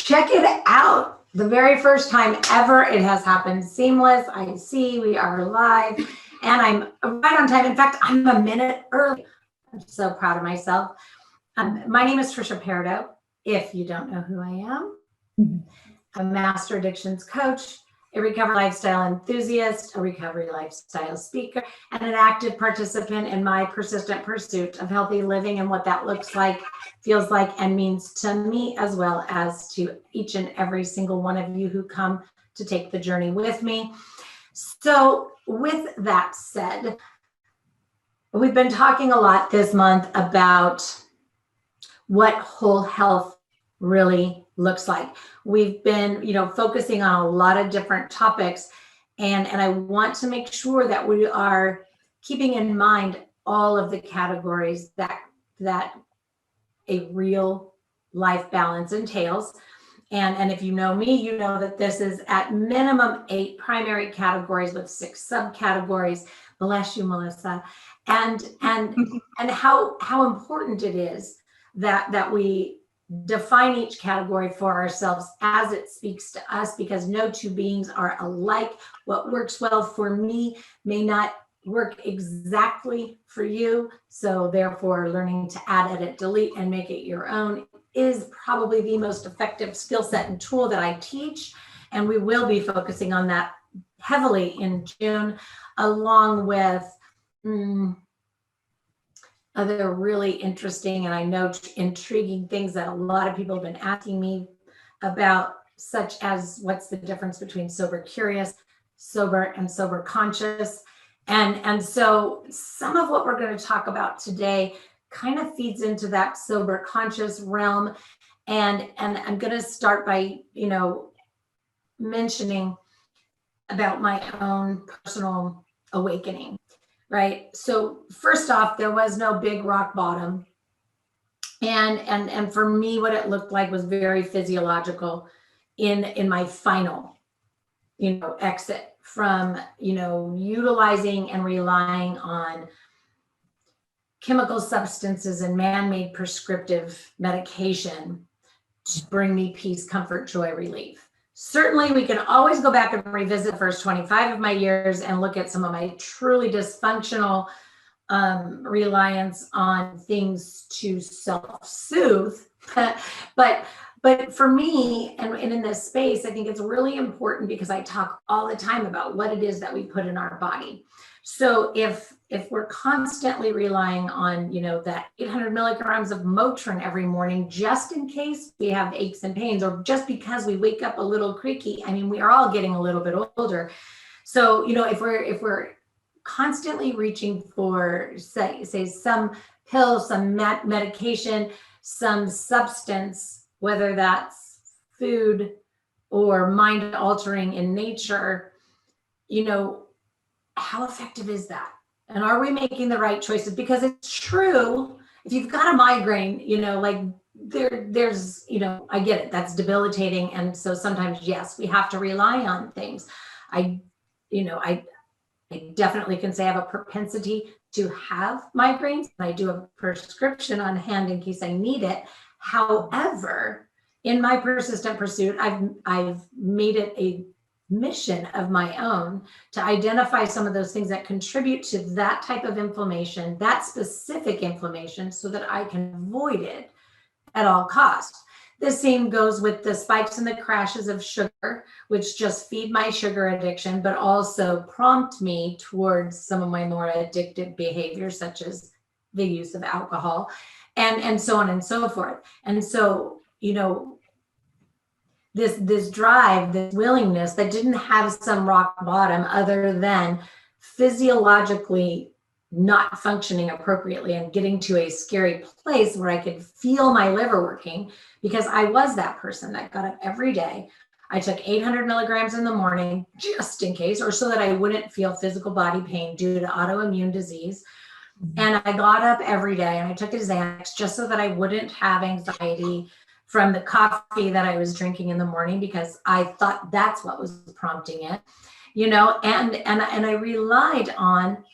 check it out. The very first time ever, it has happened seamless. I see we are live and I'm right on time. In fact, I'm a minute early. I'm so proud of myself. My name is Trisha Perdo. If you don't know who I am, I'm a master addictions coach, a recovery lifestyle enthusiast, a recovery lifestyle speaker, and an active participant in my persistent pursuit of healthy living and what that looks like, feels like, and means to me, as well as to each and every single one of you who come to take the journey with me. So with that said, we've been talking a lot this month about what whole health really looks like. We've been, focusing on a lot of different topics, and I want to make sure that we are keeping in mind all of the categories that a real life balance entails. And if you know me, you know that this is at minimum 8 primary categories with 6 subcategories. Bless you, Melissa. And how important it is that we define each category for ourselves as it speaks to us, because no two beings are alike. What works well for me may not work exactly for you. So therefore, learning to add, edit, delete, and make it your own is probably the most effective skill set and tool that I teach. And we will be focusing on that heavily in June, along with other really interesting and I know intriguing things that a lot of people have been asking me about, such as what's the difference between sober curious, sober, and sober conscious. And so some of what we're going to talk about today kind of feeds into that sober conscious realm. And I'm going to start by, mentioning about my own personal awakening. Right. So first off, there was no big rock bottom. And for me, what it looked like was very physiological in my final, exit from, utilizing and relying on chemical substances and man-made prescriptive medication to bring me peace, comfort, joy, relief. Certainly, we can always go back and revisit the first 25 of my years and look at some of my truly dysfunctional reliance on things to self-soothe. But for me, and in this space, I think it's really important because I talk all the time about what it is that we put in our body. So if we're constantly relying on, that 800 milligrams of Motrin every morning, just in case we have aches and pains, or just because we wake up a little creaky, I mean, we are all getting a little bit older. So, if we're constantly reaching for, say some pill, some medication, some substance, whether that's food or mind altering in nature, how effective is that? And are we making the right choices? Because it's true, if you've got a migraine, there's, I get it, that's debilitating. And so sometimes, yes, we have to rely on things. I definitely can say I have a propensity to have migraines, and I do have a prescription on hand in case I need it. However, in my persistent pursuit, I've made it a mission of my own to identify some of those things that contribute to that type of inflammation, that specific inflammation, so that I can avoid it at all costs. The same goes with the spikes and the crashes of sugar, which just feed my sugar addiction, but also prompt me towards some of my more addictive behaviors, such as the use of alcohol, and so on and so forth. And so, this drive, this willingness that didn't have some rock bottom other than physiologically not functioning appropriately and getting to a scary place where I could feel my liver working, because I was that person that got up every day. I took 800 milligrams in the morning just in case, or so that I wouldn't feel physical body pain due to autoimmune disease. And I got up every day and I took a Xanax just so that I wouldn't have anxiety from the coffee that I was drinking in the morning, because I thought that's what was prompting it, and I relied on,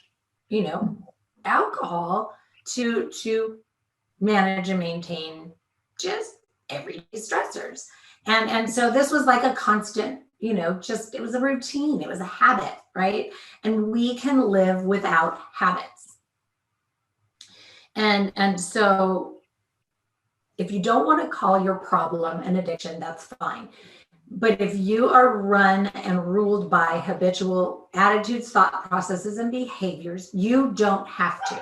alcohol to manage and maintain just everyday stressors. And so this was like a constant, it was a routine. It was a habit, right? And we can live without habits. And so if you don't want to call your problem an addiction, that's fine. But if you are run and ruled by habitual attitudes, thought processes, and behaviors, you don't have to.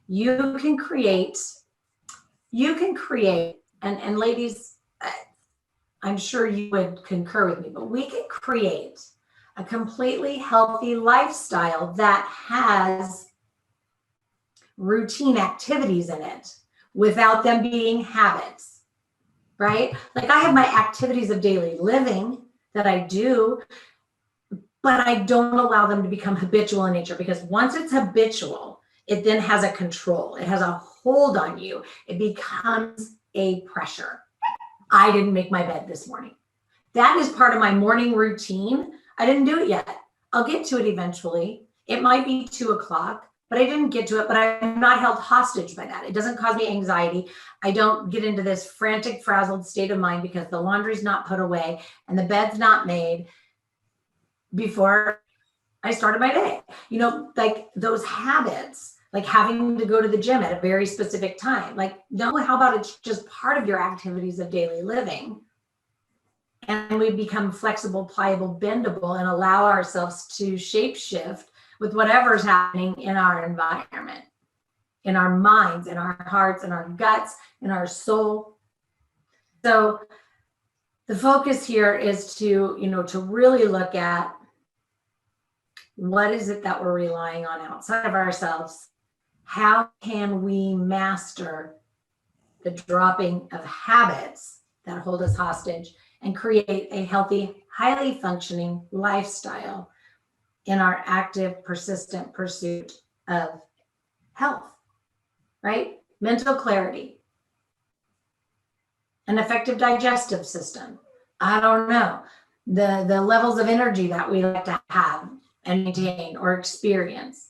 You can create, and ladies, I'm sure you would concur with me, but we can create a completely healthy lifestyle that has routine activities in it without them being habits, right? Like I have my activities of daily living that I do, but I don't allow them to become habitual in nature, because once it's habitual, it then has a control. It has a hold on you. It becomes a pressure. I didn't make my bed this morning. That is part of my morning routine. I didn't do it yet. I'll get to it eventually. It might be 2 o'clock, but I didn't get to it, but I'm not held hostage by that. It doesn't cause me anxiety. I don't get into this frantic, frazzled state of mind because the laundry's not put away and the bed's not made before I started my day. Like those habits, like having to go to the gym at a very specific time. Like, no, how about it's just part of your activities of daily living? And we become flexible, pliable, bendable, and allow ourselves to shape shift with whatever's happening in our environment, in our minds, in our hearts, in our guts, in our soul. So the focus here is to really look at what is it that we're relying on outside of ourselves. How can we master the dropping of habits that hold us hostage and create a healthy, highly functioning lifestyle in our active, persistent pursuit of health, right? Mental clarity, an effective digestive system. I don't know, the levels of energy that we like to have and maintain or experience.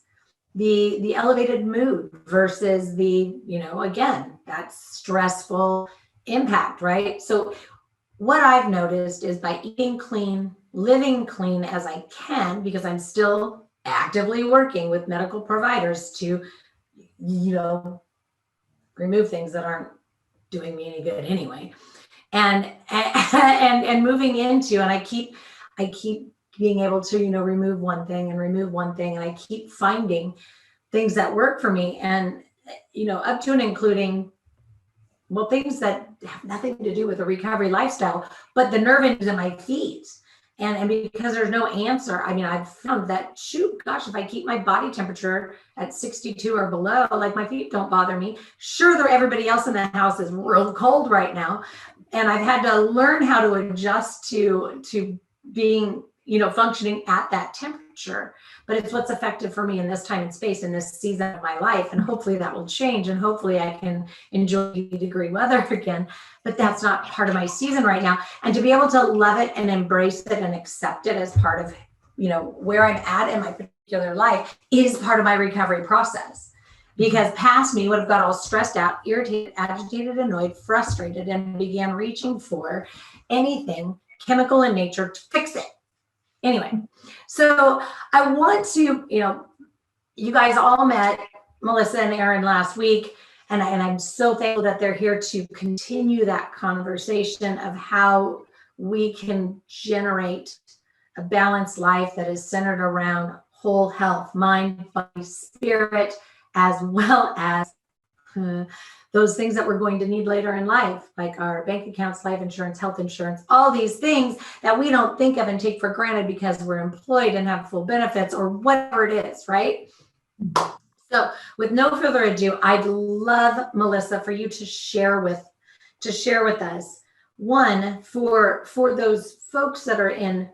The elevated mood versus the, again, that stressful impact, right? So what I've noticed is by eating clean, living clean as I can, because I'm still actively working with medical providers to, remove things that aren't doing me any good anyway. And moving into, and I keep being able to, remove one thing, and I keep finding things that work for me, and, up to and including, things that have nothing to do with a recovery lifestyle, but the nerve endings in my feet. And because there's no answer, I've found that, if I keep my body temperature at 62 or below, like my feet don't bother me. Sure, everybody else in the house is real cold right now. And I've had to learn how to adjust to being, functioning at that temperature, but it's what's effective for me in this time and space, in this season of my life. And hopefully that will change. And hopefully I can enjoy 80-degree weather again, but that's not part of my season right now. And to be able to love it and embrace it and accept it as part of, where I'm at in my particular life is part of my recovery process. Because past me would have got all stressed out, irritated, agitated, annoyed, frustrated, and began reaching for anything chemical in nature to fix it. Anyway, so I want to, you guys all met Melissa and Erin last week, and I'm so thankful that they're here to continue that conversation of how we can generate a balanced life that is centered around whole health, mind, body, spirit, as well as those things that we're going to need later in life, like our bank accounts, life insurance, health insurance, all these things that we don't think of and take for granted because we're employed and have full benefits or whatever it is, right? So with no further ado, I'd love, Melissa, for you to share with us, one, for those folks that are in,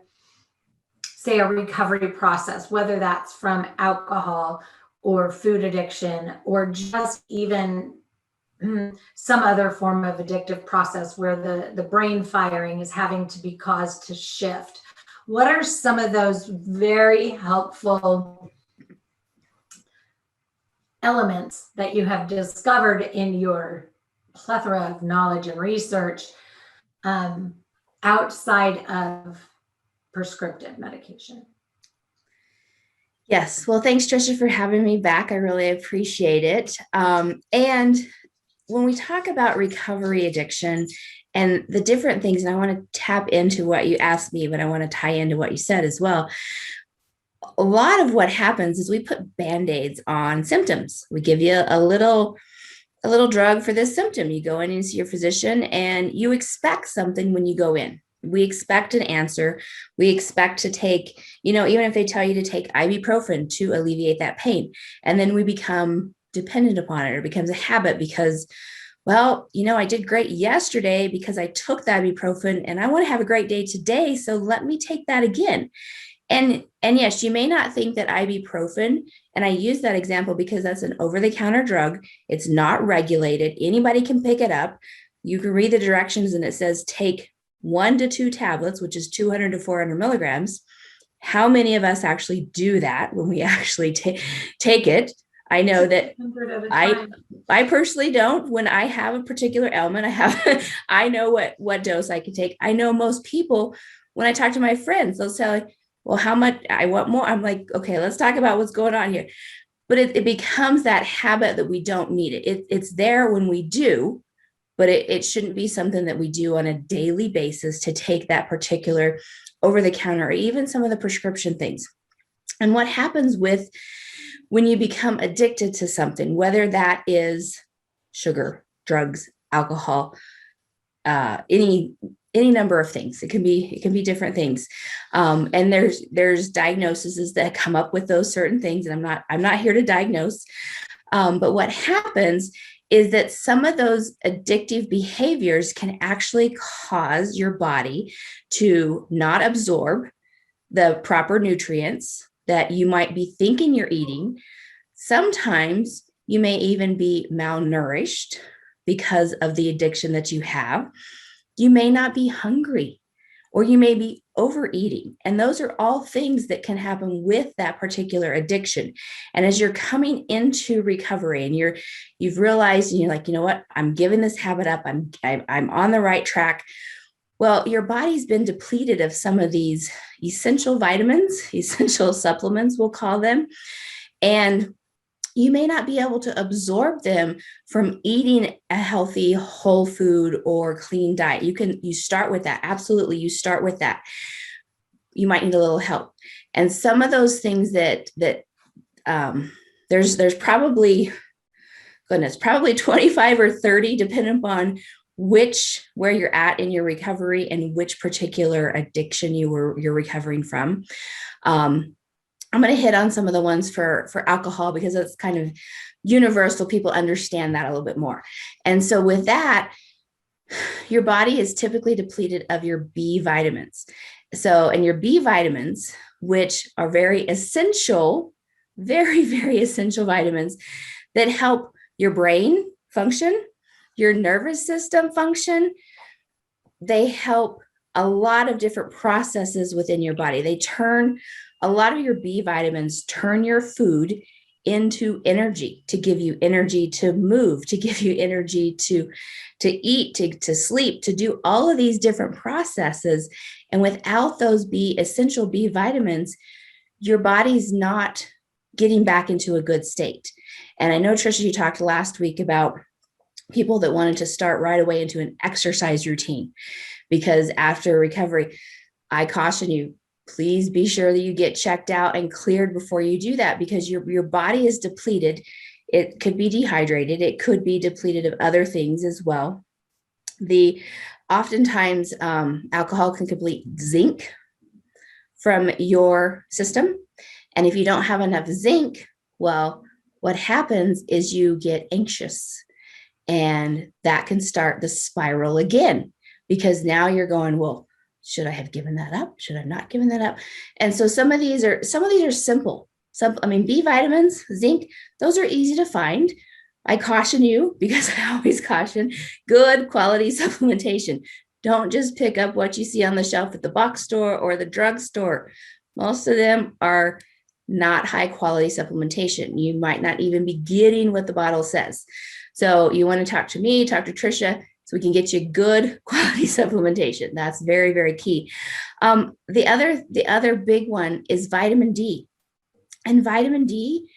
say, a recovery process, whether that's from alcohol or food addiction, or just even some other form of addictive process where the brain firing is having to be caused to shift. What are some of those very helpful elements that you have discovered in your plethora of knowledge and research outside of prescriptive medication. Yes. Well, thanks, Trisha, for having me back. I really appreciate it. And when we talk about recovery addiction and the different things, and I want to tap into what you asked me, but I want to tie into what you said as well. A lot of what happens is we put Band-Aids on symptoms. We give you a little drug for this symptom. You go in and see your physician and you expect something when you go in. We expect an answer. We expect to take, even if they tell you to take ibuprofen to alleviate that pain, and then we become dependent upon it, or it becomes a habit because, well, I did great yesterday because I took the ibuprofen and I want to have a great day today. So let me take that again. And yes, you may not think that ibuprofen, and I use that example because that's an over-the-counter drug. It's not regulated. Anybody can pick it up. You can read the directions and it says take 1 to 2 tablets, which is 200 to 400 milligrams. How many of us actually do that when we actually take it? I know that I personally don't. When I have a particular ailment, I know what dose I can take. I know most people, when I talk to my friends, they'll say, well, how much? I want more. I'm like, okay, let's talk about what's going on here. But it becomes that habit that we don't need it. It's there when we do, but it shouldn't be something that we do on a daily basis to take that particular over-the-counter or even some of the prescription things. And what happens when you become addicted to something, whether that is sugar, drugs, alcohol, any number of things. It can be different things. And there's diagnoses that come up with those certain things. And I'm not here to diagnose. But what happens is that some of those addictive behaviors can actually cause your body to not absorb the proper nutrients that you might be thinking you're eating. Sometimes you may even be malnourished because of the addiction that you have. You may not be hungry, or you may be overeating. And those are all things that can happen with that particular addiction. And as you're coming into recovery and you've realized and you're like, you know what, I'm giving this habit up. I'm on the right track. Well, your body's been depleted of some of these essential vitamins, essential supplements, we'll call them. And you may not be able to absorb them from eating a healthy, whole food or clean diet. You start with that. Absolutely. You start with that. You might need a little help. And some of those things that there's probably 25 or 30, depending upon where you're at in your recovery and which particular addiction you're recovering from. I'm going to hit on some of the ones for alcohol because it's kind of universal. People understand that a little bit more. And so with that, your body is typically depleted of your B vitamins. And your B vitamins, which are very essential, very, very essential vitamins that help your brain function, your nervous system function. They help a lot of different processes within your body. A lot of your B vitamins turn your food into energy, to give you energy to move, to give you energy to eat, to sleep, to do all of these different processes. And without those essential B vitamins, your body's not getting back into a good state. And I know, Trisha, you talked last week about people that wanted to start right away into an exercise routine, because after recovery, I caution you, please be sure that you get checked out and cleared before you do that, because your body is depleted. It could be dehydrated. It could be depleted of other things as well. Oftentimes, alcohol can deplete zinc from your system. And if you don't have enough zinc, well, what happens is you get anxious, and that can start the spiral again, because now you're going, well, should I have given that up? Should I not given that up? And so some of these are simple. B vitamins, zinc, those are easy to find. I caution you, because I always caution, good quality supplementation. Don't just pick up what you see on the shelf at the box store or the drugstore. Most of them are not high quality supplementation. You might not even be getting what the bottle says. So you want to talk to me, talk to Trisha, so we can get you good quality supplementation. That's very, very key. The other big one is vitamin D. And vitamin D,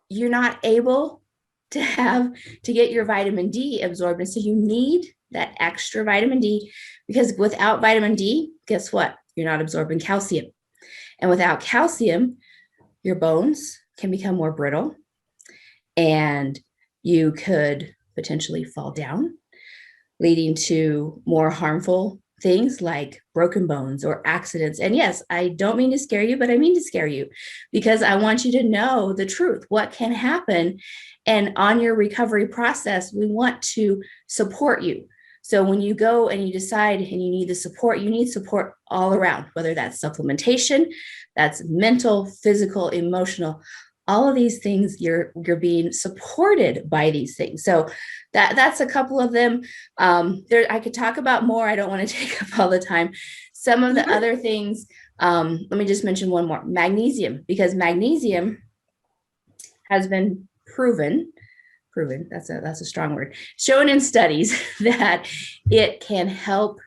you're not able to get your vitamin D absorbed. And so you need that extra vitamin D, because without vitamin D, guess what? You're not absorbing calcium. And without calcium, your bones can become more brittle, and you could potentially fall down, leading to more harmful things like broken bones or accidents. And yes, I don't mean to scare you, but I mean to scare you, because I want you to know the truth, what can happen. And on your recovery process, we want to support you. So when you go and you decide and you need the support, you need support all around, whether that's supplementation, that's mental, physical, emotional, all of these things, you're being supported by these things. So that's a couple of them. I could talk about more. I don't want to take up all the time. Some of the other things, let me just mention one more: magnesium, because magnesium has been proven, that's a strong word, shown in studies that it can help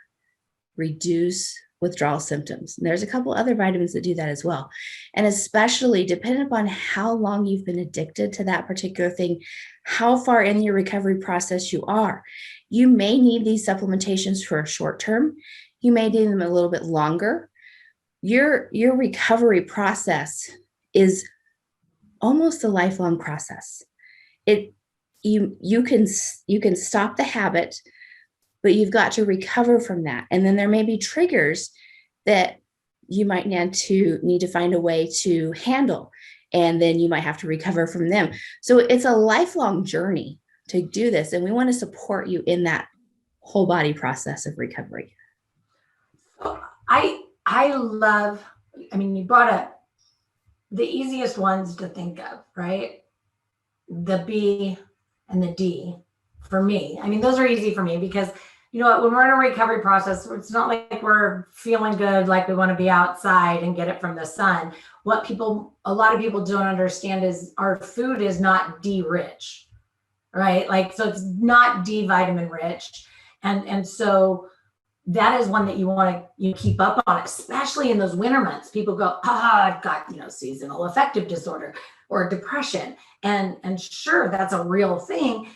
reduce withdrawal symptoms. And there's a couple other vitamins that do that as well. And especially depending upon how long you've been addicted to that particular thing, how far in your recovery process you are, you may need these supplementations for a short term. You may need them a little bit longer. Your recovery process is almost a lifelong process. You can stop the habit, but you've got to recover from that. And then there may be triggers that you might need to find a way to handle. And then you might have to recover from them. So it's a lifelong journey to do this. And we want to support you in that whole body process of recovery. I love, you brought up the easiest ones to think of, right? The B and the D for me. Those are easy for me because you know what, when we're in a recovery process, it's not like we're feeling good, like we want to be outside and get it from the sun. What a lot of people don't understand is our food is not D rich, right? So it's not D vitamin rich. And so that is one that you want to keep up on, especially in those winter months. People go, I've got, seasonal affective disorder or depression. And sure, that's a real thing,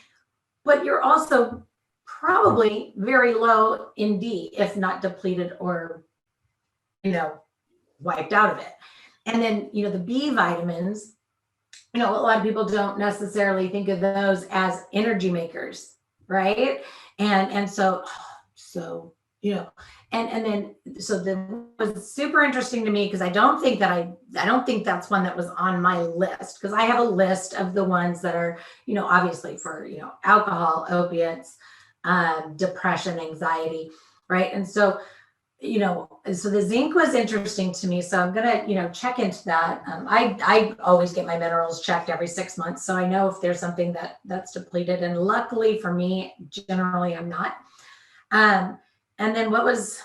but you're also probably very low in D, if not depleted or, wiped out of it. And then, the B vitamins, a lot of people don't necessarily think of those as energy makers, right? And so was super interesting to me because I don't think that's one that was on my list, because I have a list of the ones that are, obviously for, alcohol, opiates, depression, anxiety, right? And so, so the zinc was interesting to me. So I'm going to, check into that. I always get my minerals checked every 6 months. So I know if there's something that's depleted, and luckily for me, generally I'm not. And then what was,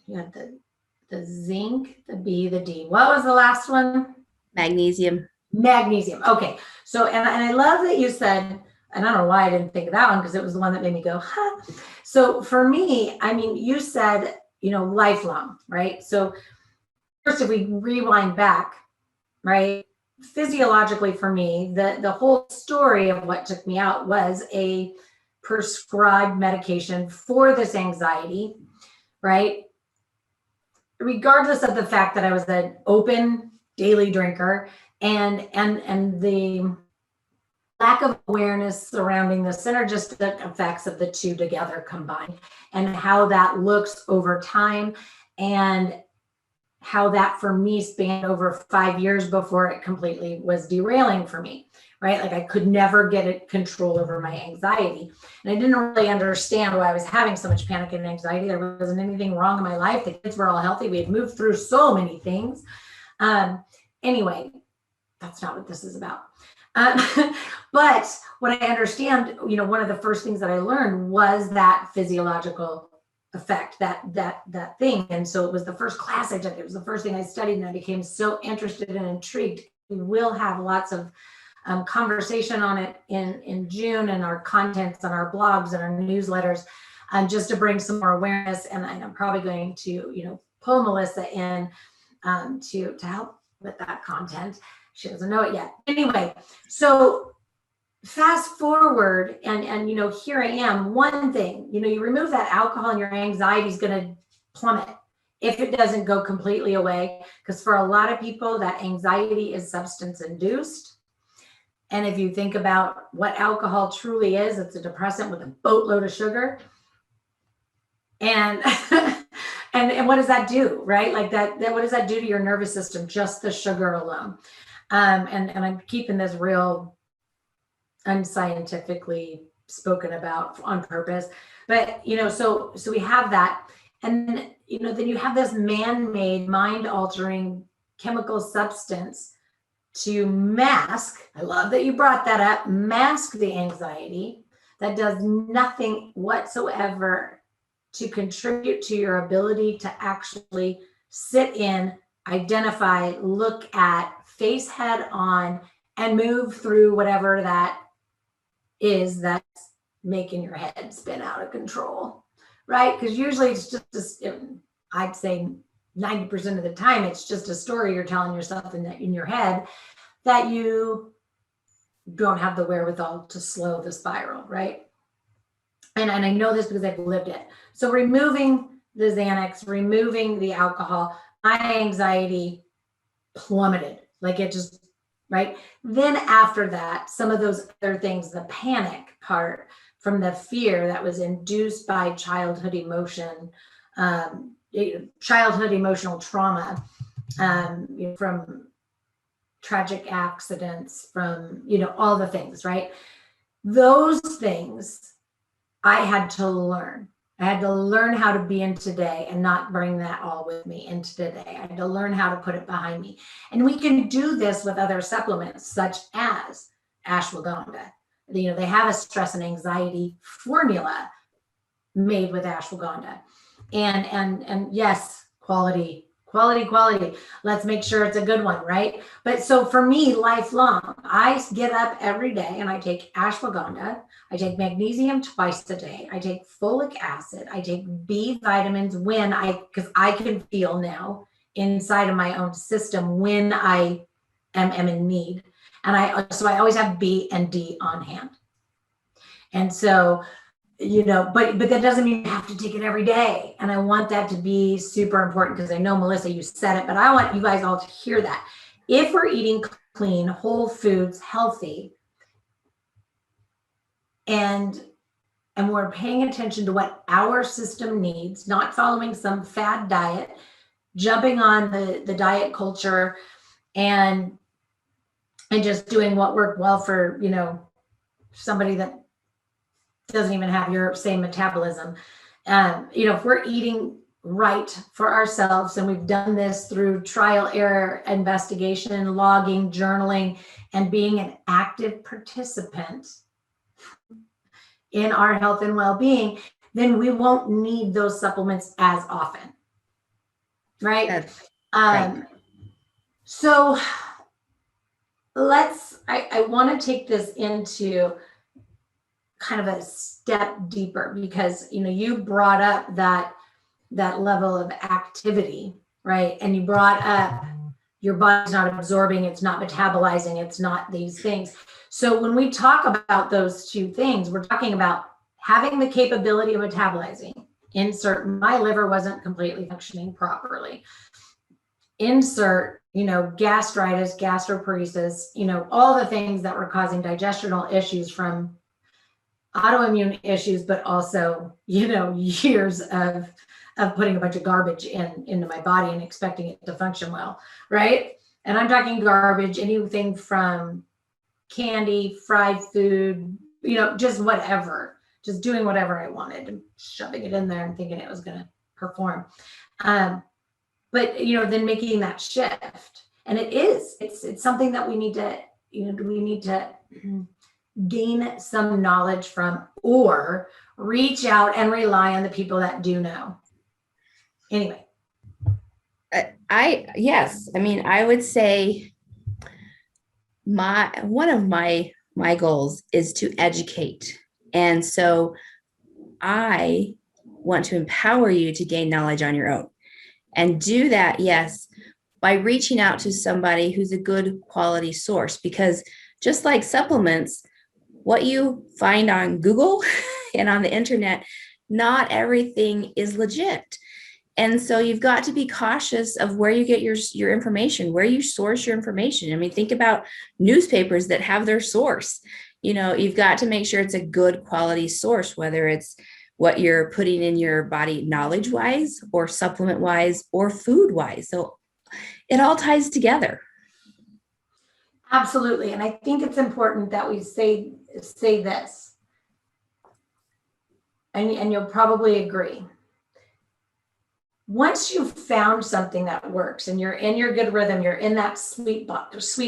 the zinc, the B, the D. What was the last one? Magnesium. Okay. So, and I love that you said, and I don't know why I didn't think of that one, because it was the one that made me go, huh. So for me, you said, lifelong, right? So first, if we rewind back, right, physiologically for me, the whole story of what took me out was a prescribed medication for this anxiety, right? Regardless of the fact that I was an open daily drinker and the lack of awareness surrounding the synergistic effects of the two together combined, and how that looks over time, and how that for me spanned over 5 years before it completely was derailing for me, right? I could never get control over my anxiety. And I didn't really understand why I was having so much panic and anxiety. There wasn't anything wrong in my life. The kids were all healthy. We had moved through so many things. Anyway, that's not what this is about. But what I understand, one of the first things that I learned was that physiological effect, that thing. And so it was the first class I took. It was the first thing I studied, and I became so interested and intrigued. We will have lots of conversation on it in June, and our contents on our blogs and our newsletters, just to bring some more awareness. And I'm probably going to, pull Melissa in to help with that content. She doesn't know it yet. Anyway, so fast forward, and here I am. One thing, you remove that alcohol and your anxiety is going to plummet if it doesn't go completely away, because for a lot of people that anxiety is substance induced. And if you think about what alcohol truly is, it's a depressant with a boatload of sugar. And and what does that do, right? Like that what does that do to your nervous system, just the sugar alone? And I'm keeping this real unscientifically spoken about on purpose. But so we have that. And then you have this man-made, mind-altering chemical substance to mask. I love that you brought that up. Mask the anxiety that does nothing whatsoever to contribute to your ability to actually sit in, identify, look at, face head on, and move through whatever that is that's making your head spin out of control, right? Because usually it's just, I'd say 90% of the time, it's just a story you're telling yourself in your head that you don't have the wherewithal to slow the spiral, right? And I know this because I've lived it. So removing the Xanax, removing the alcohol, my anxiety plummeted. Like it just, right? Then after that, some of those other things, the panic part from the fear that was induced by childhood emotional trauma, from tragic accidents, from, all the things, right? Those things I had to learn. I had to learn how to be in today and not bring that all with me into today. I had to learn how to put it behind me. And we can do this with other supplements, such as ashwagandha. They have a stress and anxiety formula made with ashwagandha. And yes, quality. Let's make sure it's a good one, right? But so for me, lifelong, I get up every day and I take ashwagandha. I take magnesium twice a day. I take folic acid. I take B vitamins because I can feel now inside of my own system when I am in need. And I always have B and D on hand. And so, but that doesn't mean you have to take it every day. And I want that to be super important, because I know, Melissa, you said it, but I want you guys all to hear that. If we're eating clean, whole foods, healthy, and we're paying attention to what our system needs, not following some fad diet, jumping on the diet culture and just doing what worked well for, somebody that doesn't even have your same metabolism. If we're eating right for ourselves, and we've done this through trial, error, investigation, logging, journaling, and being an active participant in our health and well-being, then we won't need those supplements as often, right? Right. So I want to take this into kind of a step deeper, because you brought up that level of activity, right? And you brought up your body's not absorbing, it's not metabolizing, it's not these things. So when we talk about those two things, we're talking about having the capability of metabolizing. Insert, my liver wasn't completely functioning properly. Insert, gastritis, gastroparesis, all the things that were causing digestional issues from autoimmune issues, but also, years of putting a bunch of garbage into my body and expecting it to function well, right? And I'm talking garbage, anything from candy, fried food, just whatever, just doing whatever I wanted and shoving it in there and thinking it was going to perform. But, then making that shift, and it's something that we need to, gain some knowledge from, or reach out and rely on the people that do know. Anyway. I would say one of my goals is to educate. And so I want to empower you to gain knowledge on your own and do that, yes, by reaching out to somebody who's a good quality source, because just like supplements, what you find on Google and on the internet, not everything is legit. And so you've got to be cautious of where you get your information, where you source your information. I mean, think about newspapers that have their source. You've got to make sure it's a good quality source, whether it's what you're putting in your body knowledge wise or supplement wise or food wise. So it all ties together. Absolutely. And I think it's important that we say this, and you'll probably agree. Once you've found something that works and you're in your good rhythm, you're in that sweet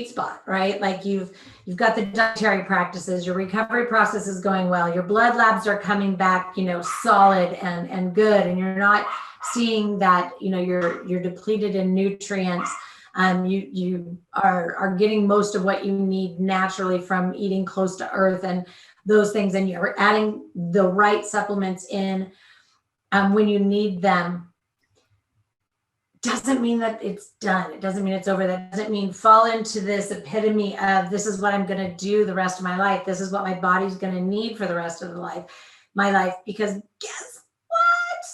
spot, right? Like you've got the dietary practices, your recovery process is going well, your blood labs are coming back, solid and good, and you're not seeing that, you're depleted in nutrients. You are getting most of what you need naturally from eating close to earth and those things, and you're adding the right supplements in when you need them. Doesn't mean that it's done. It doesn't mean it's over. That doesn't mean fall into this epitome of this is what I'm going to do the rest of my life. This is what my body's going to need for the rest of my life. Because guess what?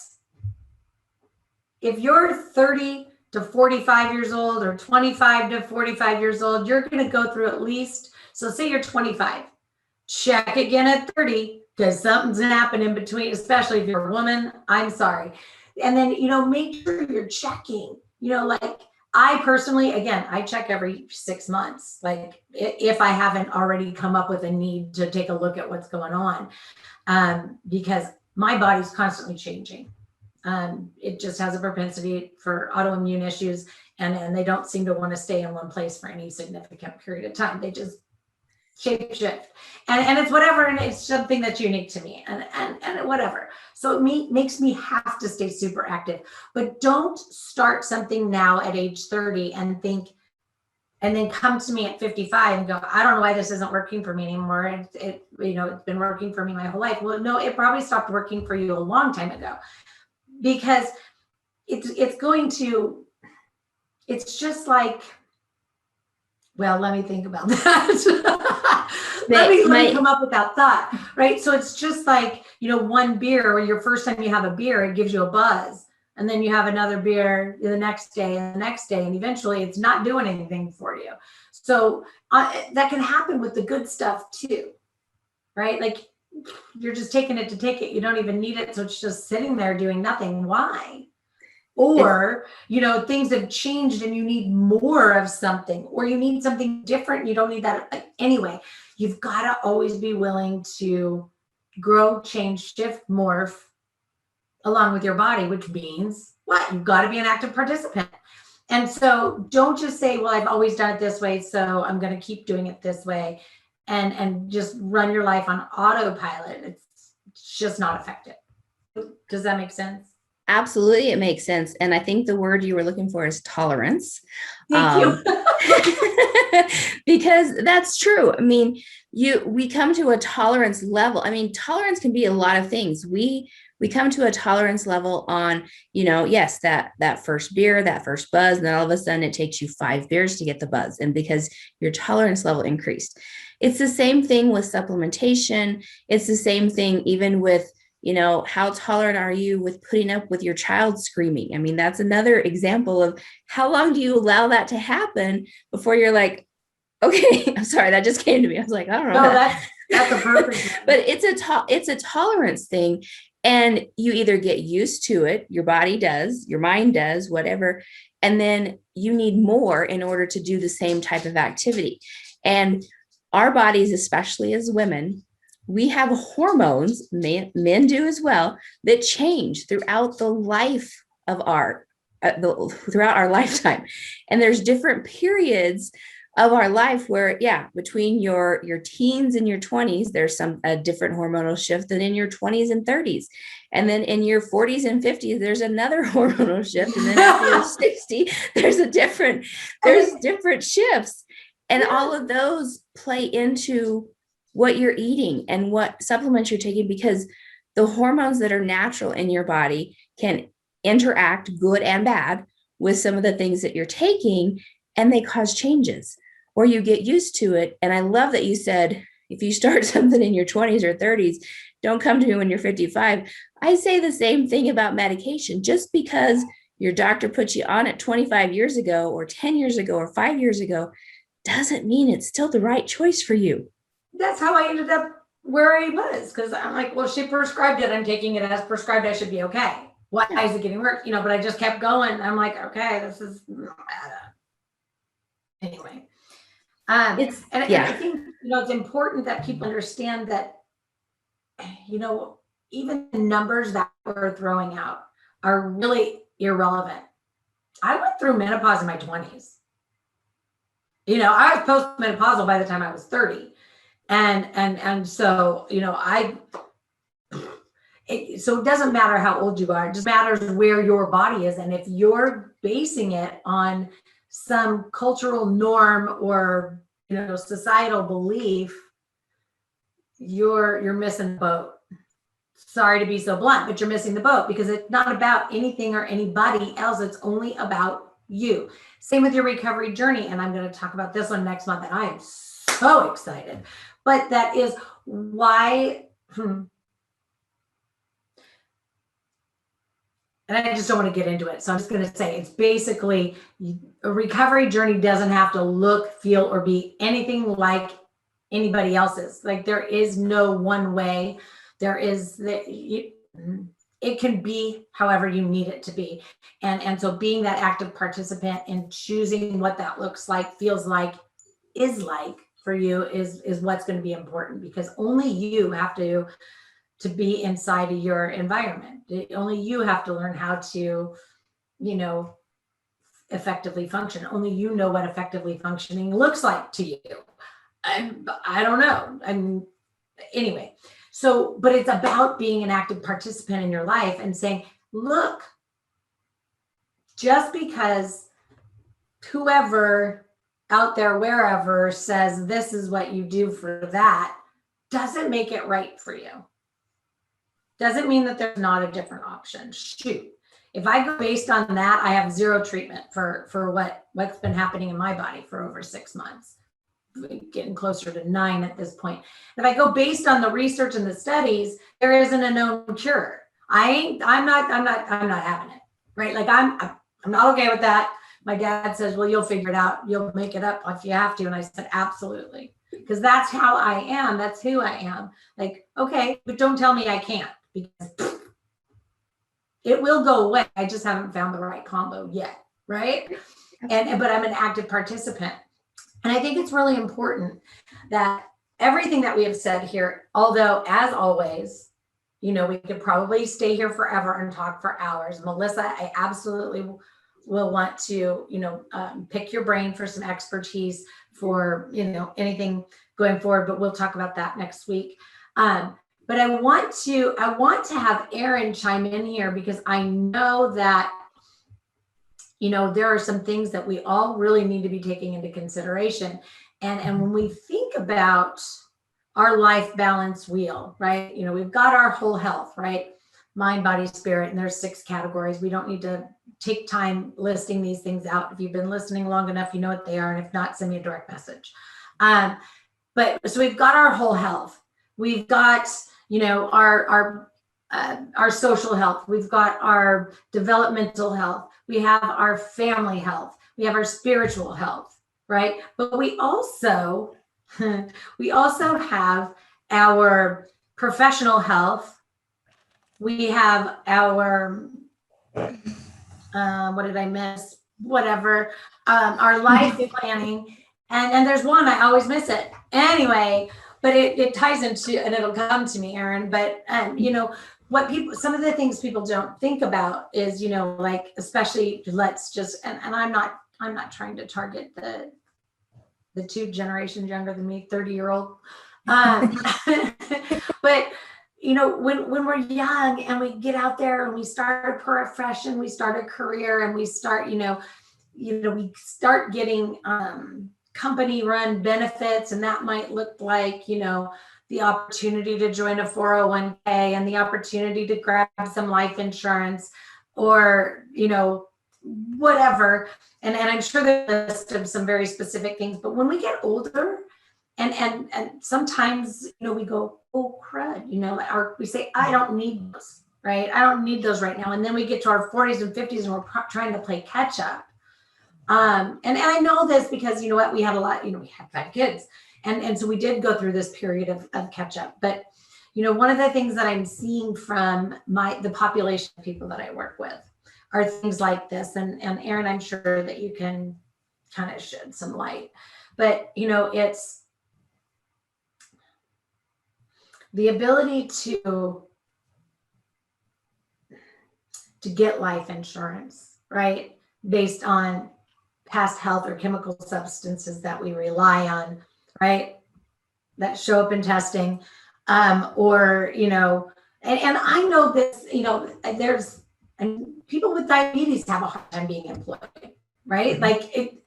If you're 30 to 45 years old or 25 to 45 years old, you're going to go through at least, so say you're 25, check again at 30 because something's happened in between, especially if you're a woman. I'm sorry. And then, make sure you're checking, like I personally, again, I check every 6 months, like if I haven't already come up with a need to take a look at what's going on, because my body's constantly changing. It just has a propensity for autoimmune issues, and they don't seem to want to stay in one place for any significant period of time. They just shape shift, and it's whatever, and it's something that's unique to me, and whatever. So it makes me have to stay super active. But don't start something now at age 30 and think, and then come to me at 55 and go, I don't know why this isn't working for me anymore. It's been working for me my whole life. Well, no, it probably stopped working for you a long time ago, because it's just like, well, let me think about that. let me come up with that thought, right? So it's just like, one beer, or your first time you have a beer, it gives you a buzz. And then you have another beer the next day and the next day, and eventually it's not doing anything for you. So that can happen with the good stuff too, right? Like you're just taking it to take it. You don't even need it. So it's just sitting there doing nothing. Why? Or, things have changed and you need more of something, or you need something different. You don't need that. Anyway, you've got to always be willing to grow, change, shift, morph along with your body, which means what? You've got to be an active participant. And so don't just say, well, I've always done it this way, so I'm going to keep doing it this way, and just run your life on autopilot. It's just not effective. Does that make sense? Absolutely, it makes sense. And I think the word you were looking for is tolerance. Thank you. Because that's true. I mean, we come to a tolerance level. I mean, tolerance can be a lot of things. We come to a tolerance level on, yes, that first beer, that first buzz, and then all of a sudden it takes you 5 beers to get the buzz. And because your tolerance level increased. It's the same thing with supplementation. It's the same thing even with, how tolerant are you with putting up with your child screaming? I mean, that's another example of how long do you allow that to happen before you're like, okay, I'm sorry, that just came to me. I was like, I don't know. No, that's a perfect one. But it's a tolerance thing. And you either get used to it, your body does, your mind does, whatever. And then you need more in order to do the same type of activity. And our bodies, especially as women, we have hormones, men do as well, that change throughout the life of throughout our lifetime. And there's different periods of our life where, between your teens and your 20s, there's a different hormonal shift than in your 20s and 30s. And then in your 40s and 50s, there's another hormonal shift. And then after you're 60, there's different shifts. And all of those play into what you're eating and what supplements you're taking, because the hormones that are natural in your body can interact, good and bad, with some of the things that you're taking, and they cause changes or you get used to it. And I love that you said, if you start something in your 20s or 30s, don't come to me when you're 55. I say the same thing about medication. Just because your doctor put you on it 25 years ago or 10 years ago or 5 years ago doesn't mean it's still the right choice for you. That's how I ended up where I was, because I'm like, well, she prescribed it. I'm taking it as prescribed. I should be okay. Why is it getting worse? But I just kept going. I'm like, okay, this is anyway. And I think, it's important that people understand that, even the numbers that we're throwing out are really irrelevant. I went through menopause in my 20s. I was postmenopausal by the time I was 30. And so, so it doesn't matter how old you are, it just matters where your body is. And if you're basing it on some cultural norm or, societal belief, you're missing the boat. Sorry to be so blunt, but you're missing the boat, because it's not about anything or anybody else. It's only about you. Same with your recovery journey. And I'm going to talk about this one next month. And I am so excited. But that is why, and I just don't want to get into it. So I'm just going to say it's basically a recovery journey doesn't have to look, feel, or be anything like anybody else's. Like, there is no one way. There is it can be however you need it to be. And so being that active participant and choosing what that looks like, feels like, is like for you is what's going to be important, because only you have to be inside of your environment. Only you have to learn how to, effectively function. Only you know what effectively functioning looks like to you. I don't know. Anyway. So, but it's about being an active participant in your life and saying, look, just because whoever out there, wherever, says this is what you do for that, doesn't make it right for you. Doesn't mean that there's not a different option. Shoot. If I go based on that, I have zero treatment for what's been happening in my body for over 6 months. Getting closer to 9 at this point. If I go based on the research and the studies, there isn't a known cure. I'm not having it, right? Like, I'm not okay with that. My dad says, well, you'll figure it out. You'll make it up if you have to. And I said, absolutely. Because that's how I am. That's who I am. Like, okay, but don't tell me I can't, because it will go away. I just haven't found the right combo yet, right? But I'm an active participant. And I think it's really important that everything that we have said here, although as always, we could probably stay here forever and talk for hours. Melissa, I absolutely will want to, pick your brain for some expertise for, anything going forward, but we'll talk about that next week. But I want to have Erin chime in here, because I know that there are some things that we all really need to be taking into consideration. And when we think about our life balance wheel, right? We've got our whole health, right? Mind, body, spirit, and there's 6 categories. We don't need to take time listing these things out. If you've been listening long enough, you know what they are. And if not, send me a direct message. But so we've got our whole health. We've got, our social health. We've got our developmental health. We have our family health. We have our spiritual health, right? But we also have our professional health. We have our, what did I miss? Whatever, our life planning. And there's one, I always miss it. Anyway, but it ties into, and it'll come to me, Erin, but, some of the things people don't think about is, like, especially and I'm not trying to target the 2 generations younger than me, 30-year-old. But, when we're young and we get out there and we start a profession, we start a career, and we start, we start getting company run benefits, and that might look like, the opportunity to join a 401k and the opportunity to grab some life insurance, or, whatever. And I'm sure there's a list of some very specific things, but when we get older, and sometimes, we go, oh crud, or we say, I don't need those, right? I don't need those right now. And then we get to our 40s and 50s and we're trying to play catch up. And I know this because, you know what, we had a lot, we had 5 kids. And so we did go through this period of catch up. But, one of the things that I'm seeing from the population of people that I work with are things like this. And Erin, I'm sure that you can kind of shed some light. But, it's the ability to get life insurance, right? Based on past health or chemical substances that we rely on, right? That show up in testing, or, and I know this, people with diabetes have a hard time being employed, right? Like,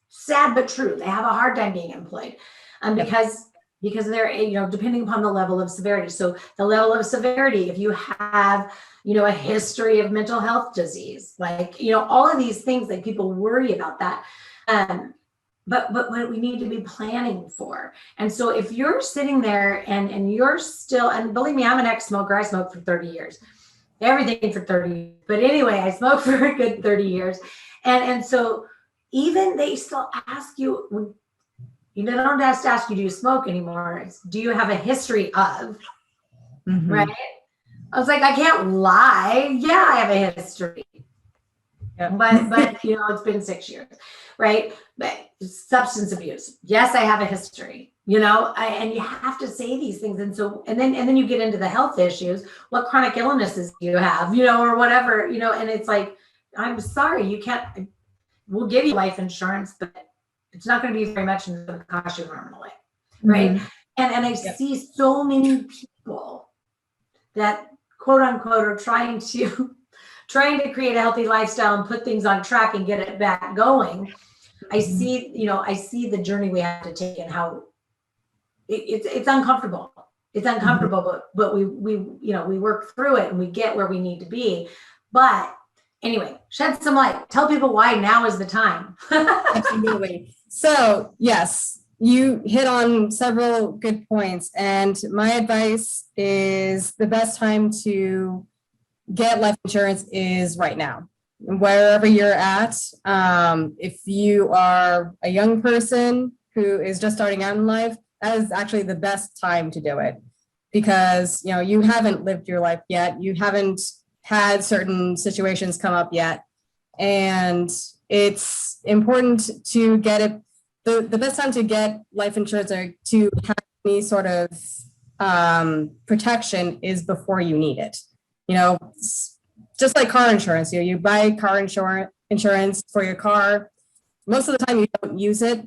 sad but true. They have a hard time being employed, because they're, depending upon the level of severity. So the level of severity, if you have, a history of mental health disease, like, all of these things, like, people worry about that. But what we need to be planning for. And so if you're sitting there and you're still, and believe me, I'm an ex-smoker. I smoked for 30 years, everything for 30 years. But anyway, I smoked for a good 30 years. And so even they still ask you, they don't just ask you, do you smoke anymore? It's, do you have a history of, right? I was like, I can't lie. Yeah, I have a history. Yep. But it's been 6 years, right? But substance abuse. Yes, I have a history, and you have to say these things. And so, and then you get into the health issues. What chronic illnesses do you have, or whatever, and it's like, I'm sorry, you can't, we'll give you life insurance, but it's not going to be very much, and it's going to cost you normally, right? And I see so many people that, quote unquote, are trying to create a healthy lifestyle and put things on track and get it back going. I see the journey we have to take, and how it's uncomfortable. It's uncomfortable, but we work through it and we get where we need to be. But anyway, shed some light. Tell people why now is the time. Absolutely. So yes, you hit on several good points, and my advice is the best time to get life insurance is right now, wherever you're at. If you are a young person who is just starting out in life, that is actually the best time to do it, because you haven't lived your life yet. You haven't had certain situations come up yet. And it's important to get it. The best time to get life insurance or to have any sort of protection is before you need it. Just like car insurance, you buy car insurance for your car. Most of the time you don't use it.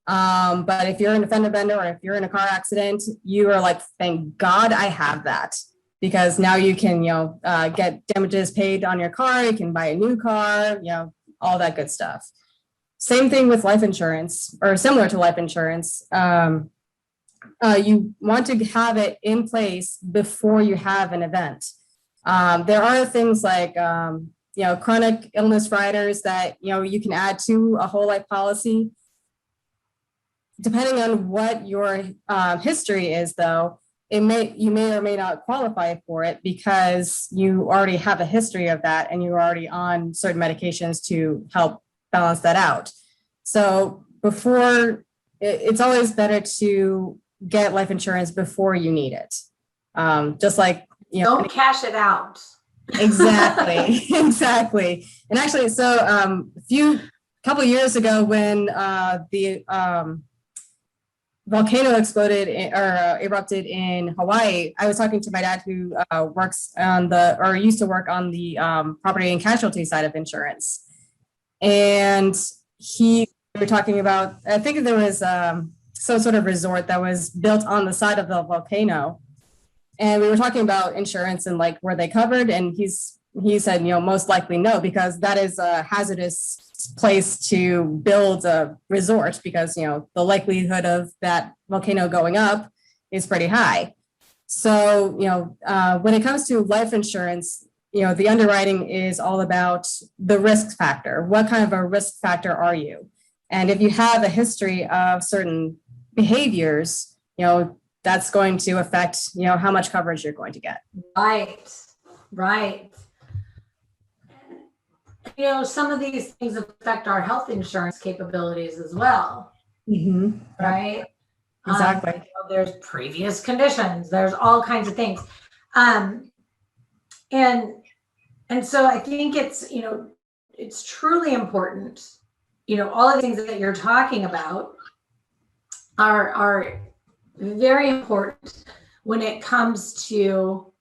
But if you're in a fender bender or if you're in a car accident, you are like, thank God I have that, because now you can, get damages paid on your car. You can buy a new car, all that good stuff. Same thing with life insurance, or similar to life insurance. You want to have it in place before you have an event. There are things like, chronic illness riders that, you can add to a whole life policy. Depending on what your history is, though, you may or may not qualify for it, because you already have a history of that and you're already on certain medications to help balance that out. So it's always better to get life insurance before you need it. Just like, don't cash it out. Exactly. Exactly. And actually, so couple of years ago, when the volcano erupted in Hawaii, I was talking to my dad, who used to work on the property and casualty side of insurance. And we were talking about, I think there was some sort of resort that was built on the side of the volcano. And we were talking about insurance and like were they covered? And he's he said, most likely no, because that is a hazardous place to build a resort because, the likelihood of that volcano going up is pretty high. So, when it comes to life insurance, the underwriting is all about the risk factor. What kind of a risk factor are you? And if you have a history of certain behaviors, that's going to affect, how much coverage you're going to get. Right. Some of these things affect our health insurance capabilities as well. Mm-hmm. Right? Exactly. There's previous conditions. There's all kinds of things. And so I think it's truly important. All of the things that you're talking about are very important when it comes to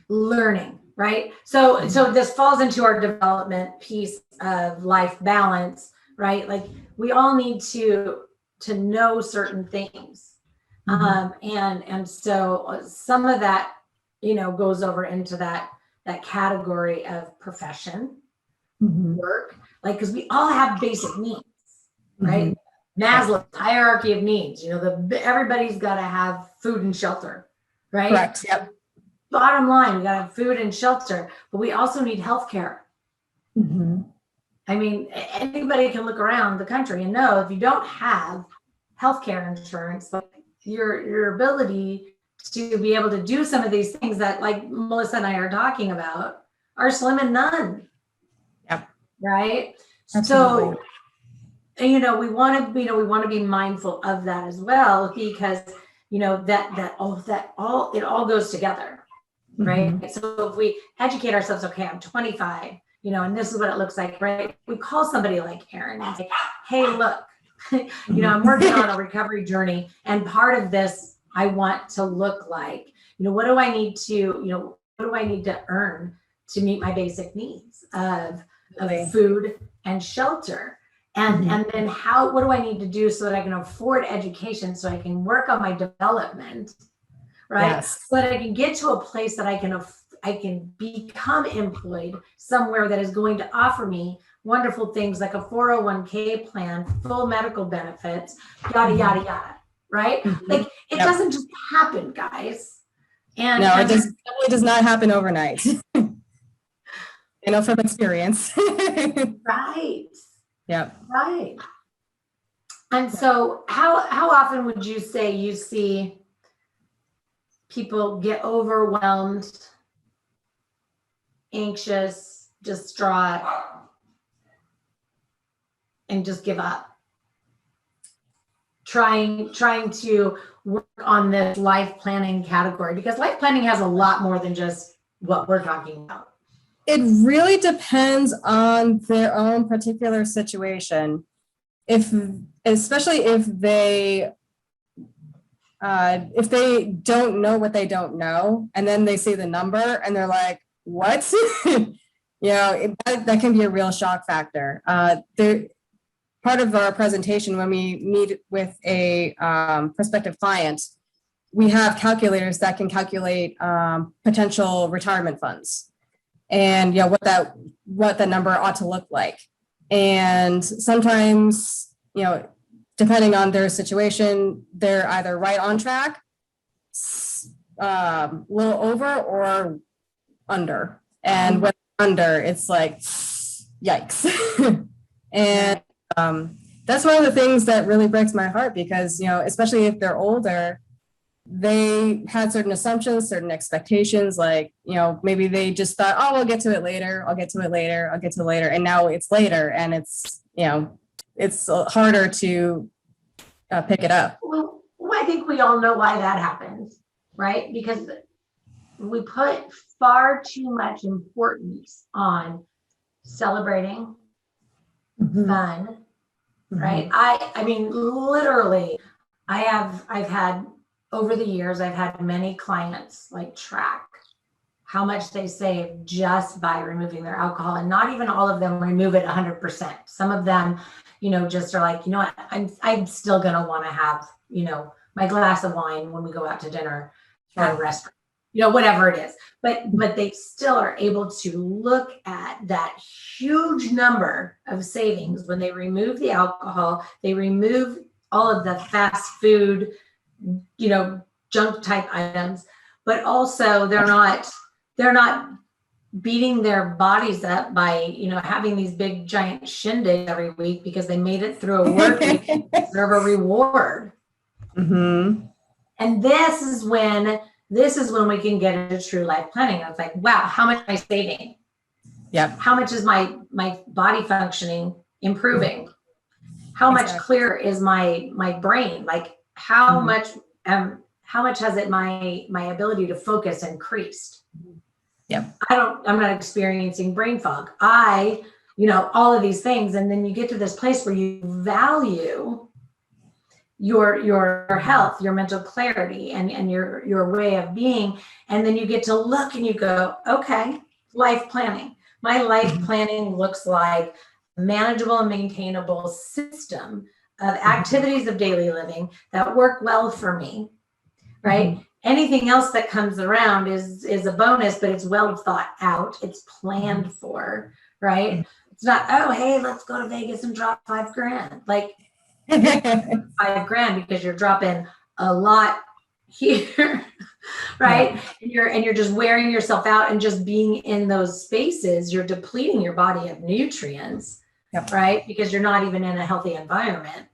learning, right? So this falls into our development piece of life balance, right? Like we all need to know certain things. And so some of that, goes over into that category of profession, work, like, because we all have basic needs, right? Maslow's hierarchy of needs, everybody's got to have food and shelter, right? Correct. Yep. Bottom line, we got to have food and shelter, but we also need healthcare. I mean, anybody can look around the country and know if you don't have healthcare insurance, like your ability to be able to do some of these things that, like Melissa and I are talking about, are slim and none. Yep. Right. Absolutely. So, we want to be mindful of that as well, because that all goes together. Right. So if we educate ourselves, okay, I'm 25, and this is what it looks like, right? We call somebody like Erin and say, hey, look, I'm working on a recovery journey, and part of this I want to look like, what do I need to earn to meet my basic needs of food and shelter? And then what do I need to do so that I can afford education, so I can work on my development, right? Yes. So that I can get to a place that I can become employed somewhere that is going to offer me wonderful things like a 401k plan, full medical benefits, yada, yada, yada, right? Like it doesn't just happen, guys. And no, it definitely does not happen overnight. From experience. Right. Yep. Right. And so how often would you say you see people get overwhelmed, anxious, distraught, and just give up? Trying to work on this life planning category, because life planning has a lot more than just what we're talking about. It really depends on their own particular situation. Especially if they don't know what they don't know, and then they see the number and they're like, what? That can be a real shock factor. Part of our presentation, when we meet with a prospective client, we have calculators that can calculate potential retirement funds, and what that number ought to look like. And sometimes, depending on their situation, they're either right on track, a little over, or under. And when under, it's like, yikes. And that's one of the things that really breaks my heart, because, especially if they're older, they had certain assumptions, certain expectations, like, maybe they just thought, oh, I'll get to it later. I'll get to it later. I'll get to it later. And now it's later, and it's, it's harder to pick it up. Well, I think we all know why that happens, right? Because we put far too much importance on celebrating, fun, right? I mean, literally, I've had, over the years, I've had many clients like track how much they save just by removing their alcohol, and not even all of them remove it 100%. Some of them, just are like, what, I'm still gonna want to have, my glass of wine when we go out to dinner at a restaurant, whatever it is. But they still are able to look at that huge number of savings when they remove the alcohol, they remove all of the fast food, junk type items, but also they're not beating their bodies up by, having these big giant shindigs every week because they made it through a work week and deserve a reward. Mm-hmm. And this is when we can get into true life planning. It's like, wow, how much am I saving? Yeah. How much is my body functioning improving? How much clearer is my brain? Like how much has it my ability to focus increased? Yeah. I'm not experiencing brain fog. All of these things. And then you get to this place where you value your health, your mental clarity, and your way of being. And then you get to look and you go, okay, life planning. My life planning looks like a manageable and maintainable system of activities of daily living that work well for me, right? Anything else that comes around is a bonus, but it's well thought out. It's planned for, right? It's not, oh, hey, let's go to Vegas and drop $5,000. Like $5,000 because you're dropping a lot here, right? And you're just wearing yourself out, and just being in those spaces, you're depleting your body of nutrients, right? Because you're not even in a healthy environment.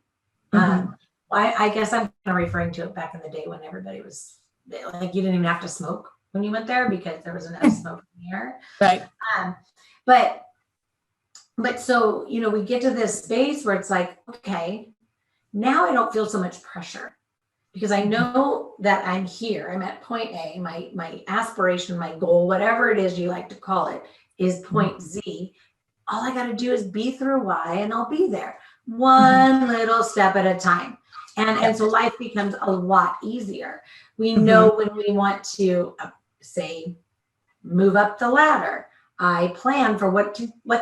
I guess I'm kind of referring to it back in the day when everybody was like, you didn't even have to smoke when you went there because there was enough smoke in the air. Right. But so, we get to this space where it's like, okay, now I don't feel so much pressure because I know that I'm here. I'm at point A, my aspiration, my goal, whatever it is you like to call it, is point Z. All I got to do is be through Y and I'll be there one little step at a time. And so life becomes a lot easier. We know when we want to, say, move up the ladder. I plan for what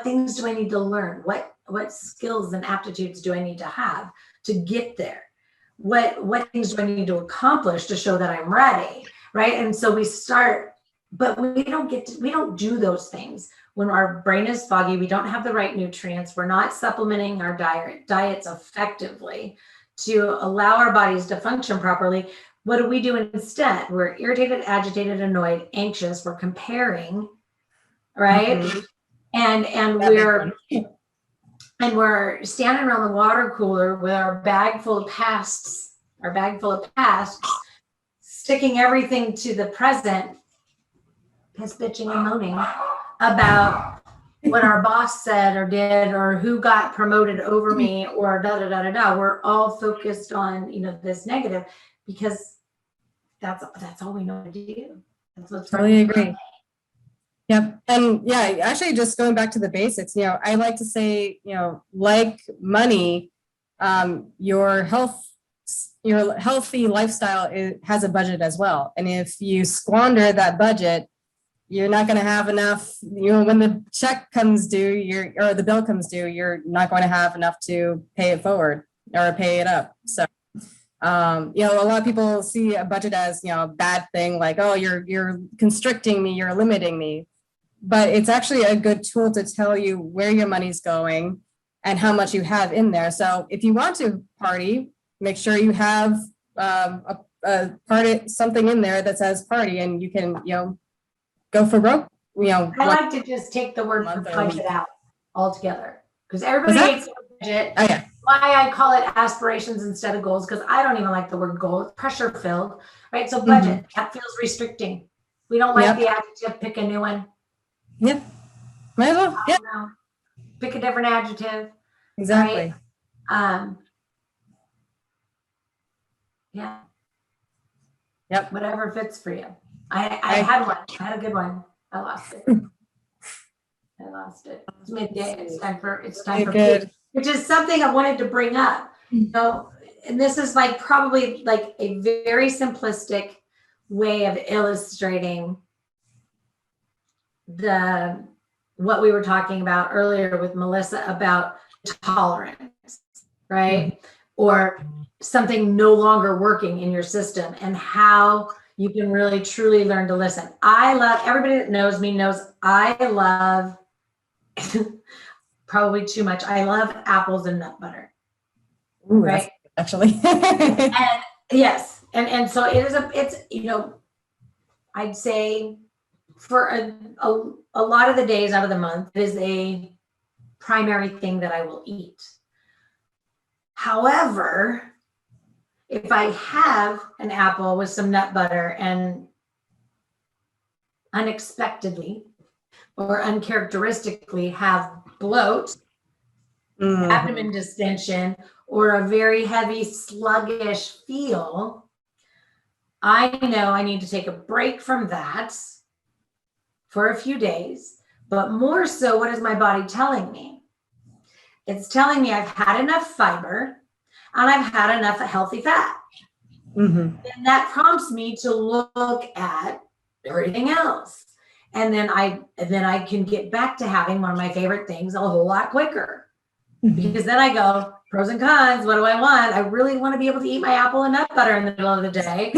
things do I need to learn? What skills and aptitudes do I need to have to get there? What things do I need to accomplish to show that I'm ready, right? And so we start, but we don't do those things when our brain is foggy. We don't have the right nutrients. We're not supplementing our diets effectively to allow our bodies to function properly. What do we do instead? We're irritated, agitated, annoyed, anxious. We're comparing, right? And we're standing around the water cooler with our bag full of pasts, sticking everything to the present, piss bitching and moaning about what our boss said or did, or who got promoted over me, or da da da da da. We're all focused on this negative because that's all we know to do. That's what's totally agree. Yep. And actually just going back to the basics, I like to say, like money, your healthy lifestyle has a budget as well. And if you squander that budget, you're not going to have enough, when the check comes due, or the bill comes due, you're not going to have enough to pay it forward or pay it up. So, a lot of people see a budget as, a bad thing, like, oh, you're constricting me, you're limiting me. But it's actually a good tool to tell you where your money's going and how much you have in there. So if you want to party, make sure you have something in there that says party, and you can, go for broke. I like to just take the word for budget out altogether, because everybody hates the budget. Oh, yeah. Why I call it aspirations instead of goals, because I don't even like the word goal. It's pressure filled, right? So budget, that feels restricting. We don't like the adjective, pick a new one. Yep. Might as well. Yep. Pick a different adjective. Exactly. Right? Yeah. Yep. Whatever fits for you. I had one. I had a good one. I lost it. It's midday. It's time for food, which is something I wanted to bring up. And this is probably a very simplistic way of illustrating what we were talking about earlier with Melissa about tolerance, right? Or something no longer working in your system, and how you can really truly learn to listen. Everybody that knows me knows I love probably too much. I love apples and nut butter. Ooh, right. Actually. And yes. And so it's, I'd say for a lot of the days out of the month, it is a primary thing that I will eat. However, if I have an apple with some nut butter and unexpectedly or uncharacteristically have bloat, abdomen distension, or a very heavy, sluggish feel, I know I need to take a break from that for a few days. But more so, what is my body telling me? It's telling me I've had enough fiber and I've had enough healthy fat. And that prompts me to look at everything else. And then I can get back to having one of my favorite things a whole lot quicker. Because then I go, pros and cons, what do I want? I really want to be able to eat my apple and nut butter in the middle of the day.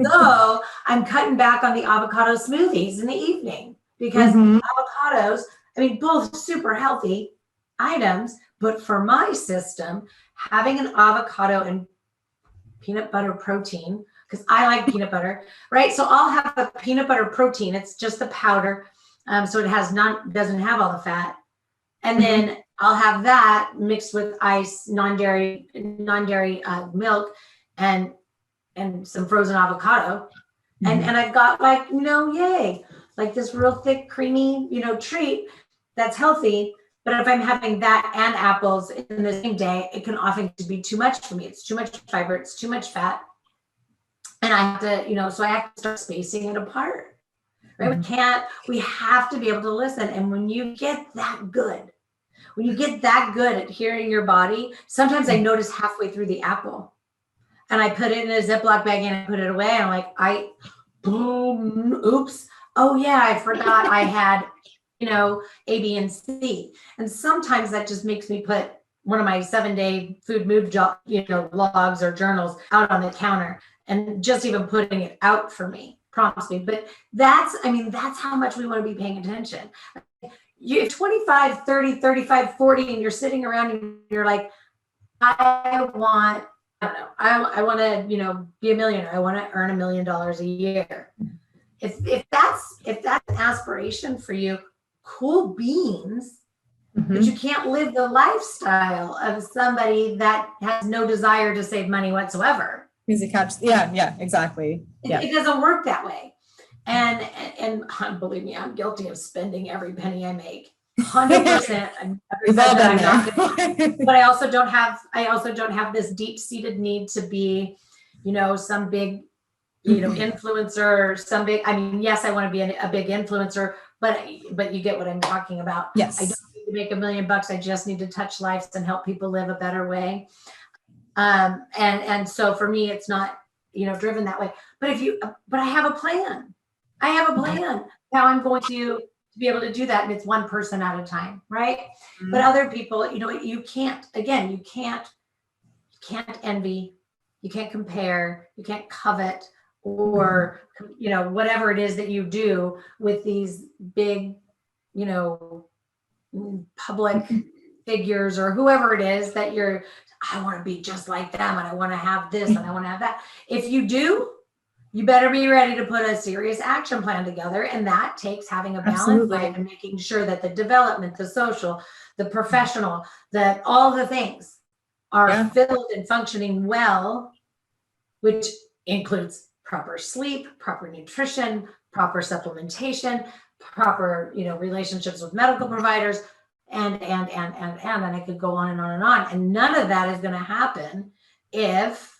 So I'm cutting back on the avocado smoothies in the evening because avocados, I mean, both super healthy items, but for my system, having an avocado and peanut butter protein, because I like peanut butter, right? So I'll have a peanut butter protein. It's just the powder. So it doesn't have all the fat. And then I'll have that mixed with ice, non-dairy milk and some frozen avocado. And I've got yay, like this real thick, creamy, treat that's healthy. But if I'm having that and apples in the same day, it can often be too much for me. It's too much fiber. It's too much fat. And I have to, so I have to start spacing it apart. Right? We have to be able to listen. And when you get that good at hearing your body, sometimes I notice halfway through the apple and I put it in a Ziploc bag and I put it away. And I'm like, oops. Oh yeah, I forgot I had, A, B, and C. And sometimes that just makes me put one of my 7-day food mood logs or journals out on the counter, and just even putting it out for me prompts me. But that's how much we want to be paying attention. You're 25, 30, 35, 40, and you're sitting around and you're like, I want to, be a millionaire. I want to earn $1 million a year. If that's an aspiration for you, cool beans, but you can't live the lifestyle of somebody that has no desire to save money whatsoever. Yeah, exactly. It doesn't work that way. And believe me, I'm guilty of spending every penny I make. 100%. But I also don't have this deep-seated need to be, some big, influencer or some big. I mean, yes, I want to be a big influencer, but you get what I'm talking about. Yes. I don't need to make $1 million. I just need to touch lives and help people live a better way. And so for me, it's not, driven that way. But I have a plan. I have a plan how I'm going to be able to do that. And it's one person at a time. Right. But other people, you can't envy, you can't compare, you can't covet, or, whatever it is that you do with these big, public figures or whoever it is that I want to be just like them and I want to have this and I want to have that. If you do, you better be ready to put a serious action plan together. And that takes having a balanced life and making sure that the development, the social, the professional, that all the things are filled and functioning well, which includes proper sleep, proper nutrition, proper supplementation, proper, relationships with medical providers, and I could go on and on and on. And none of that is going to happen if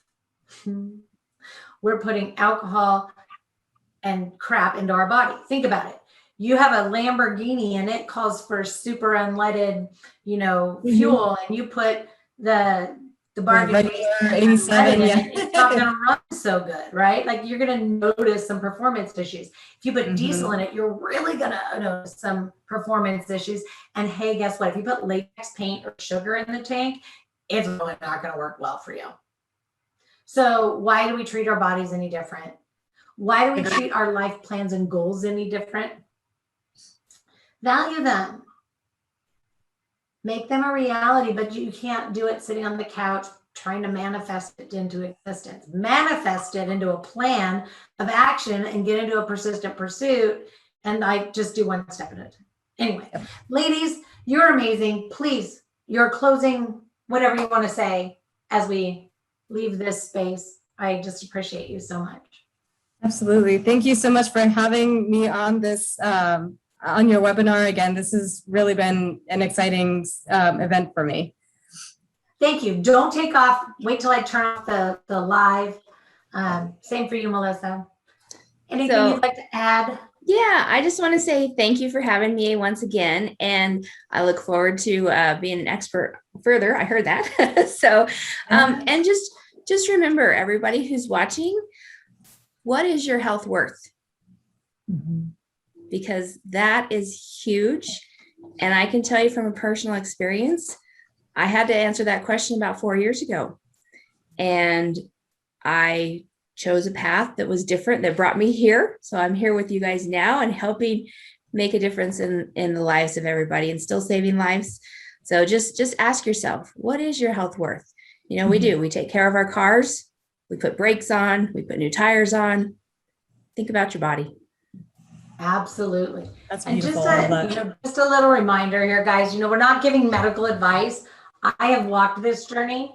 we're putting alcohol and crap into our body. Think about it. You have a Lamborghini and it calls for super unleaded, fuel, and you put the bargain 87, it's not going to run so good, right? Like you're going to notice some performance issues. If you put diesel in it, you're really going to notice some performance issues. And hey, guess what? If you put latex paint or sugar in the tank, it's really not going to work well for you. So why do we treat our bodies any different? Why do we treat our life plans and goals any different? Value them. Make them a reality, but you can't do it sitting on the couch trying to manifest it into existence. Manifest it into a plan of action and get into a persistent pursuit. And I just do one step at a time. Anyway, ladies, you're amazing. Please, your closing, whatever you want to say as we leave this space. I just appreciate you so much. Absolutely. Thank you so much for having me on this, on your webinar. Again, this has really been an exciting event for me. Thank you. Don't take off. Wait till I turn off the live. Same for you, Melissa. Anything you'd like to add? Yeah, I just want to say thank you for having me once again. And I look forward to being an expert further. I heard that. So, and just remember, everybody who's watching, what is your health worth? Mm-hmm. Because that is huge. And I can tell you from a personal experience, I had to answer that question about 4 years ago. And I chose a path that was different, that brought me here. So I'm here with you guys now and helping make a difference in the lives of everybody and still saving lives. So just ask yourself, what is your health worth? You know, we take care of our cars, we put brakes on, we put new tires on. Think about your body. Absolutely. That's And beautiful. just a little reminder here, guys, we're not giving medical advice. I have walked this journey.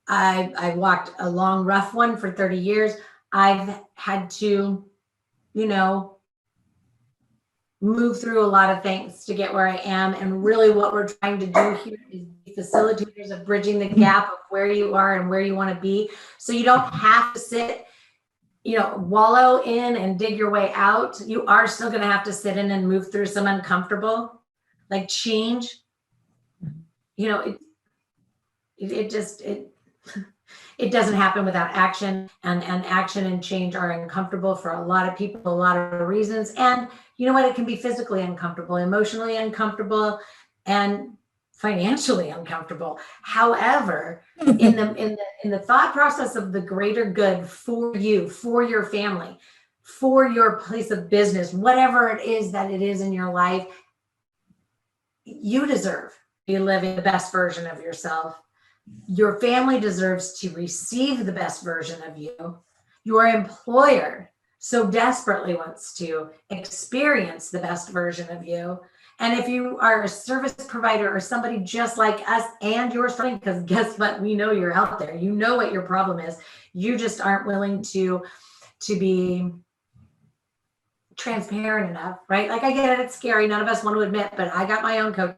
I've walked a long, rough one for 30 years. I've had to, move through a lot of things to get where I am. And really what we're trying to do here is be facilitators of bridging the gap of where you are and where you want to be. So you don't have to sit, wallow in and dig your way out. You are still going to have to sit in and move through some uncomfortable, like change. It doesn't happen without action, and action and change are uncomfortable for a lot of people, a lot of reasons. And you know what? It can be physically uncomfortable, emotionally uncomfortable, and financially uncomfortable. However, in the thought process of the greater good for you, for your family, for your place of business, whatever it is that it is in your life, you deserve to be living the best version of yourself. Your family deserves to receive the best version of you. Your employer so desperately wants to experience the best version of you. And if you are a service provider or somebody just like us and you're struggling, because guess what? We know you're out there. You know what your problem is. You just aren't willing to be transparent enough, right? Like, I get it. It's scary. None of us want to admit, but I got my own coaches.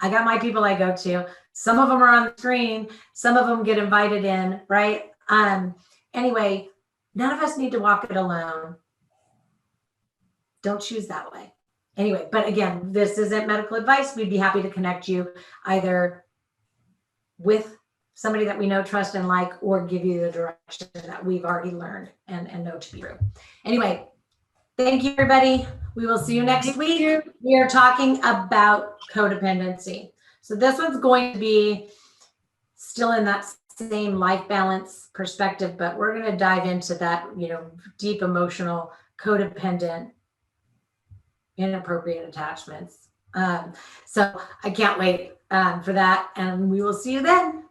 I got my people I go to. Some of them are on the screen. Some of them get invited in, right? Anyway, none of us need to walk it alone. Don't choose that way. Anyway, but again, this isn't medical advice. We'd be happy to connect you either with somebody that we know, trust, and like, or give you the direction that we've already learned and know to be true. Anyway, thank you, everybody. We will see you next week. We are talking about codependency. So this one's going to be still in that same life balance perspective, but we're going to dive into that, deep emotional, codependent, inappropriate attachments. So I can't wait for that. And we will see you then.